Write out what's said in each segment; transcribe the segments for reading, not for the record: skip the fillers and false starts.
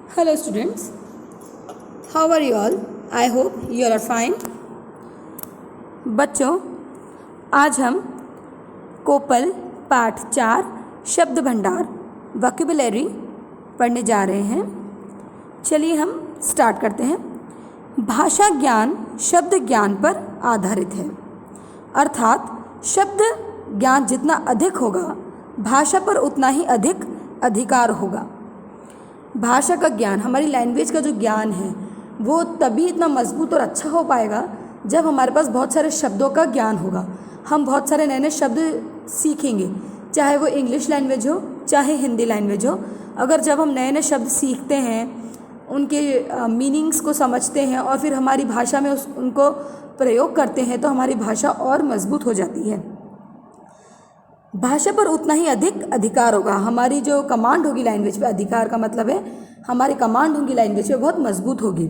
Hello students, how are you all? I hope you all are fine. बच्चों, आज हम कोपल पाठ 4 शब्द भंडार वोकैबुलरी पढ़ने जा रहे हैं। चलिए हम स्टार्ट करते हैं। भाषा ज्ञान शब्द ज्ञान पर आधारित है, अर्थात शब्द ज्ञान जितना अधिक होगा भाषा पर उतना ही अधिक अधिकार होगा। भाषा का ज्ञान, हमारी लैंग्वेज का जो ज्ञान है वो तभी इतना मजबूत और अच्छा हो पाएगा जब हमारे पास बहुत सारे शब्दों का ज्ञान होगा। हम बहुत सारे नए नए शब्द सीखेंगे, चाहे वो इंग्लिश लैंग्वेज हो चाहे हिंदी लैंग्वेज हो। अगर जब हम नए नए शब्द सीखते हैं, उनके मीनिंग्स को समझते हैं और फिर हमारी भाषा में उनको प्रयोग करते हैं तो हमारी भाषा और मजबूत हो जाती है। भाषा पर उतना ही अधिक अधिकार होगा। हमारी जो कमांड होगी लैंग्वेज पे, अधिकार का मतलब है हमारी कमांड होगी लैंग्वेज पे बहुत मजबूत होगी।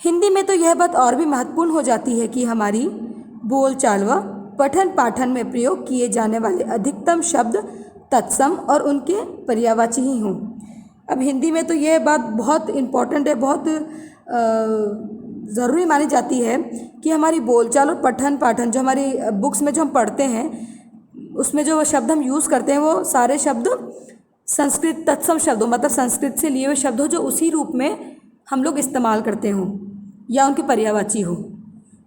हिंदी में तो यह बात और भी महत्वपूर्ण हो जाती है कि हमारी बोलचाल व पठन पाठन में प्रयोग किए जाने वाले अधिकतम शब्द तत्सम और उनके पर्यायवाची ही हों। अब हिंदी में तो यह बात बहुत इम्पॉर्टेंट है, बहुत ज़रूरी मानी जाती है कि हमारी बोलचाल और पठन पाठन जो हमारी बुक्स में जो हम पढ़ते हैं उसमें जो शब्द हम यूज़ करते हैं वो सारे शब्द संस्कृत तत्सम शब्द हो, मतलब संस्कृत से लिए हुए शब्द हो जो उसी रूप में हम लोग इस्तेमाल करते हों या उनके पर्यायवाची हो,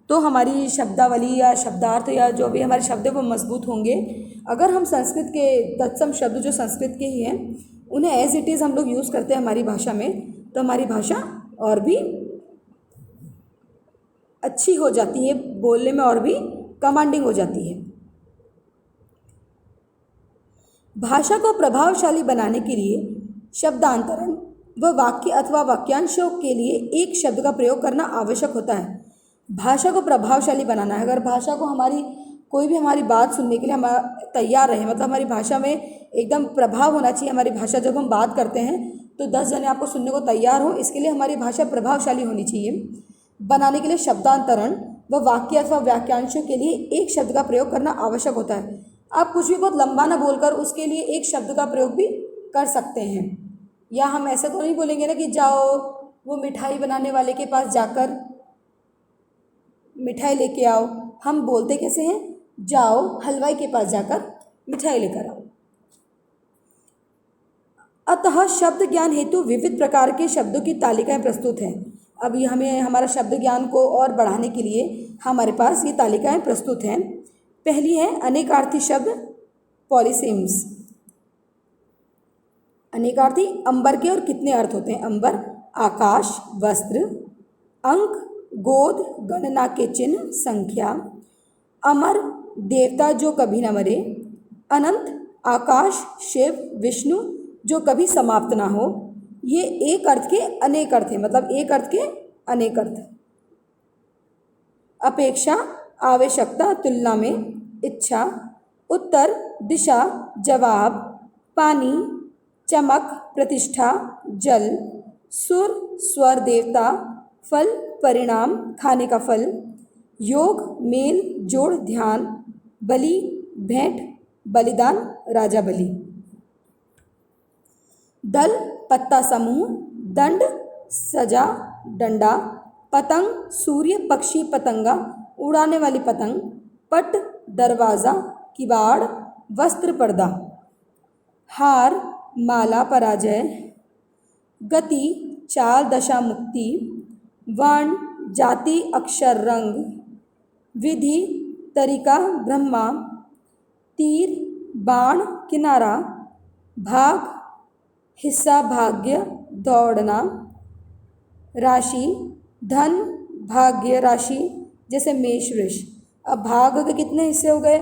तो हमारी शब्दावली या शब्दार्थ या जो भी हमारे शब्द है वो मजबूत होंगे। अगर हम संस्कृत के तत्सम शब्द जो संस्कृत के ही हैं उन्हें एज इट इज़ हम लोग यूज़ करते हैं हमारी भाषा में, तो हमारी भाषा और भी अच्छी हो जाती है, बोलने में और भी कमांडिंग हो जाती है। भाषा को प्रभावशाली बनाने के लिए शब्दांतरण व वाक्य अथवा वाक्यांशों के लिए एक शब्द का प्रयोग करना आवश्यक होता है। भाषा को प्रभावशाली बनाना है, अगर भाषा को हमारी कोई भी हमारी बात सुनने के लिए हम तैयार रहे, मतलब हमारी भाषा में एकदम प्रभाव होना चाहिए। हमारी भाषा जब हम बात करते हैं तो 10 जने आपको सुनने को तैयार हो, इसके लिए हमारी भाषा प्रभावशाली होनी चाहिए। बनाने के लिए शब्दांतरण व वाक्य अथवा वाक्यांशों के लिए एक शब्द का प्रयोग करना आवश्यक होता है। आप कुछ भी बहुत लंबा ना बोलकर उसके लिए एक शब्द का प्रयोग भी कर सकते हैं। या हम ऐसे तो नहीं बोलेंगे ना कि जाओ वो मिठाई बनाने वाले के पास जाकर मिठाई लेके आओ। हम बोलते कैसे हैं? जाओ हलवाई के पास जाकर मिठाई लेकर आओ। अतः शब्द ज्ञान हेतु विविध प्रकार के शब्दों की तालिकाएं प्रस्तुत हैं। अभी हमें हमारा शब्द ज्ञान को और बढ़ाने के लिए हमारे पास ये तालिकाएं प्रस्तुत हैं। पहली है अनेकार्थी शब्द, पॉलीसिम्स। अनेकार्थी अंबर के और कितने अर्थ होते हैं? अंबर आकाश, वस्त्र, अंक गोद, गणना के चिन्ह, संख्या। अमर देवता जो कभी न मरे। अनंत आकाश, शिव, विष्णु जो कभी समाप्त ना हो। ये एक अर्थ के अनेक अर्थ हैं, मतलब एक अर्थ के अनेक अर्थ। अपेक्षा आवश्यकता, तुलना में, इच्छा, उत्तर, दिशा, जवाब, पानी, चमक, प्रतिष्ठा, जल, सुर, स्वर, देवता, फल, परिणाम, खाने का फल, योग, मेल, जोड़, ध्यान, बलि, भेंट, बलिदान, राजा बलि। दल, पत्ता समूह, दंड, सजा, डंडा, पतंग, सूर्य, पक्षी, पतंगा, उड़ाने वाली पतंग, पट, दरवाज़ा, किवाड़, वस्त्र, पर्दा। हार, माला, पराजय, गति, चाल, दशा, मुक्ति, वर्ण, जाति, अक्षर, रंग, विधि, तरीका, ब्रह्मा, तीर, बाण, किनारा, भाग, हिस्सा, भाग्य, दौड़ना, राशि, धन, भाग्य, राशि, जैसे मेष, वृष। अब भाग के कितने हिस्से हो गए?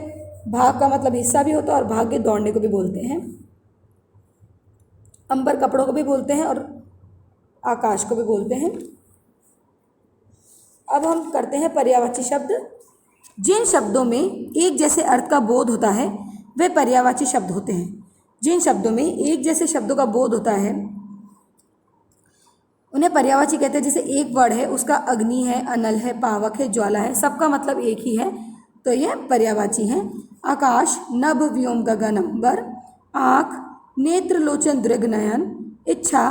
भाग का मतलब हिस्सा भी होता है और भाग्य दौड़ने को भी बोलते हैं। अंबर कपड़ों को भी बोलते हैं और आकाश को भी बोलते हैं। अब हम करते हैं पर्यायवाची शब्द। जिन शब्दों में एक जैसे अर्थ का बोध होता है वे पर्यायवाची शब्द होते हैं। जिन शब्दों में एक जैसे शब्दों का बोध होता है उन्हें पर्यायवाची कहते हैं। जैसे एक वर्ड है, उसका अग्नि है, अनल है, पावक है, ज्वाला है, सबका मतलब एक ही है, तो यह पर्यायवाची हैं। आकाश, नभ, व्योम, गगन, अंबर। आँख, नेत्र, लोचन, दृग, नयन। इच्छा,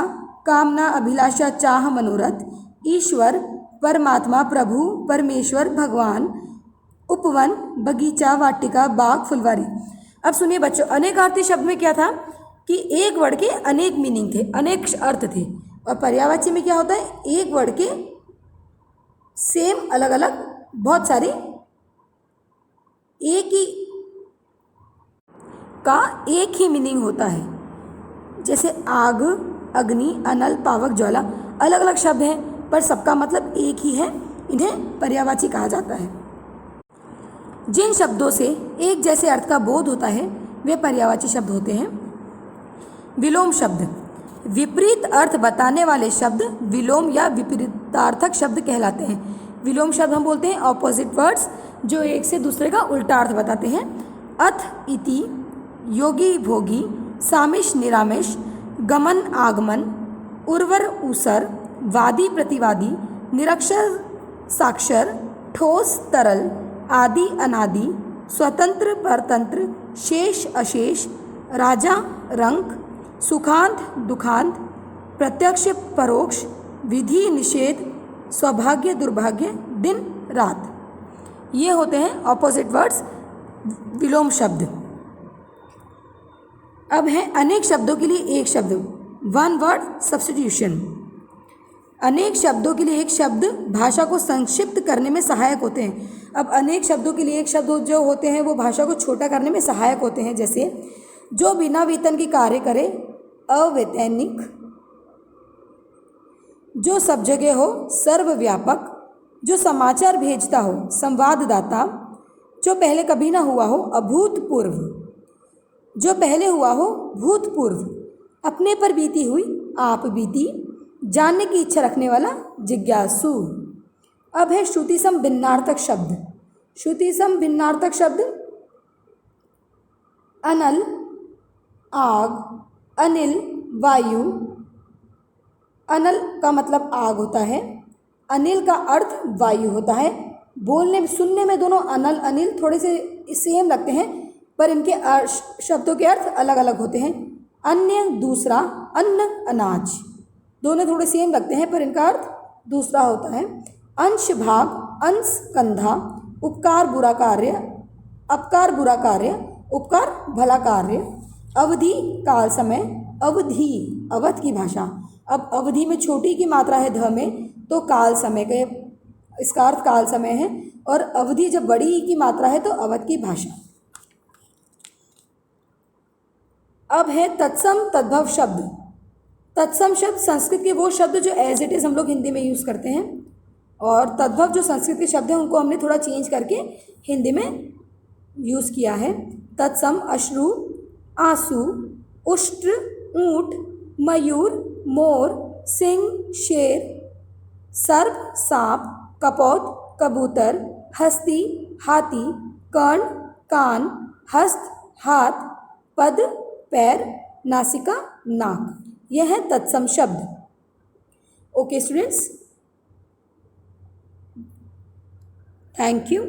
कामना, अभिलाषा, चाह, मनोरथ, ईश्वर, परमात्मा, प्रभु, परमेश्वर, भगवान, उपवन, बगीचा, वाटिका, बाग, फुलवारी। अब सुनिए बच्चों, अनेकार्थी शब्द में क्या था कि एक वर्ड के अनेक मीनिंग थे, अनेक अर्थ थे। और पर्यायवाची में क्या होता है, एक वर्ड के सेम अलग अलग बहुत सारे एक ही का एक ही मीनिंग होता है। जैसे आग, अग्नि, अनल, पावक, ज्वाला अलग अलग शब्द हैं पर सबका मतलब एक ही है, इन्हें पर्यायवाची कहा जाता है। जिन शब्दों से एक जैसे अर्थ का बोध होता है वे पर्यायवाची शब्द होते हैं। विलोम शब्द, विपरीत अर्थ बताने वाले शब्द विलोम या विपरीतार्थक शब्द कहलाते हैं। विलोम शब्द हम बोलते हैं ऑपोजिट वर्ड्स जो एक से दूसरे का उल्टा अर्थ बताते हैं। अथ, इति, योगी, भोगी, सामिश, निरामिश, गमन, आगमन, उर्वर, ऊसर, वादी, प्रतिवादी, निरक्षर, साक्षर, ठोस, तरल, आदि, अनादि, स्वतंत्र, परतंत्र, शेष, अशेष, राजा, रंक, सुखांत, दुखांत, प्रत्यक्ष, परोक्ष, विधि, निषेध, सौभाग्य, दुर्भाग्य, दिन, रात। ये होते हैं ऑपोजिट वर्ड्स विलोम शब्द। अब है अनेक शब्दों के लिए एक शब्द, वन वर्ड सब्स्टिट्यूशन। अनेक शब्दों के लिए एक शब्द भाषा को संक्षिप्त करने में सहायक होते हैं। अब अनेक शब्दों के लिए एक शब्द जो होते हैं वो भाषा को छोटा करने में सहायक होते हैं। जैसे जो बिना वेतन के कार्य करे, अवैतनिक, जो सब जगह हो, सर्वव्यापक, जो समाचार भेजता हो, संवाददाता, जो पहले कभी ना हुआ हो, अभूतपूर्व, जो पहले हुआ हो, भूतपूर्व, अपने पर बीती हुई, आप बीती, जानने की इच्छा रखने वाला, जिज्ञासु। अब है श्रुतिसम भिन्नार्थक शब्द। श्रुतिसम भिन्नार्थक शब्द अनल, आग, अनिल, वायु। अनल का मतलब आग होता है, अनिल का अर्थ वायु होता है। बोलने सुनने में दोनों अनल अनिल थोड़े से सेम लगते हैं पर इनके शब्दों के अर्थ अलग अलग होते हैं। अन्य, दूसरा, अन्न, अनाज, दोनों थोड़े सेम लगते हैं पर इनका अर्थ दूसरा होता है। अंश, भाग, अंश, कंधा, उपकार, बुरा कार्य, अपकार, बुरा कार्य, उपकार, भला कार्य। अवधि, काल, समय, अवधि, अवध की भाषा। अब अवधि में छोटी की मात्रा है ध में तो काल समय के, इसका अर्थ काल समय है। और अवधि जब बड़ी की मात्रा है तो अवध की भाषा। अब है तत्सम तद्भव शब्द। तत्सम शब्द संस्कृत के वो शब्द जो एज इट इज़ हम लोग हिंदी में यूज़ करते हैं और तद्भव जो संस्कृत के शब्द हैं उनको हमने थोड़ा चेंज करके हिंदी में यूज़ किया है। तत्सम अश्रु, आंसू, उष्ट्र, ऊंट, मयूर, मोर, सिंह, शेर, सर्प, सांप, कपोत, कबूतर, हस्ती, हाथी, कर्ण, कान, हस्त, हाथ, पद, पैर, नासिका, नाक। यह है तत्सम शब्द। Okay students, thank you.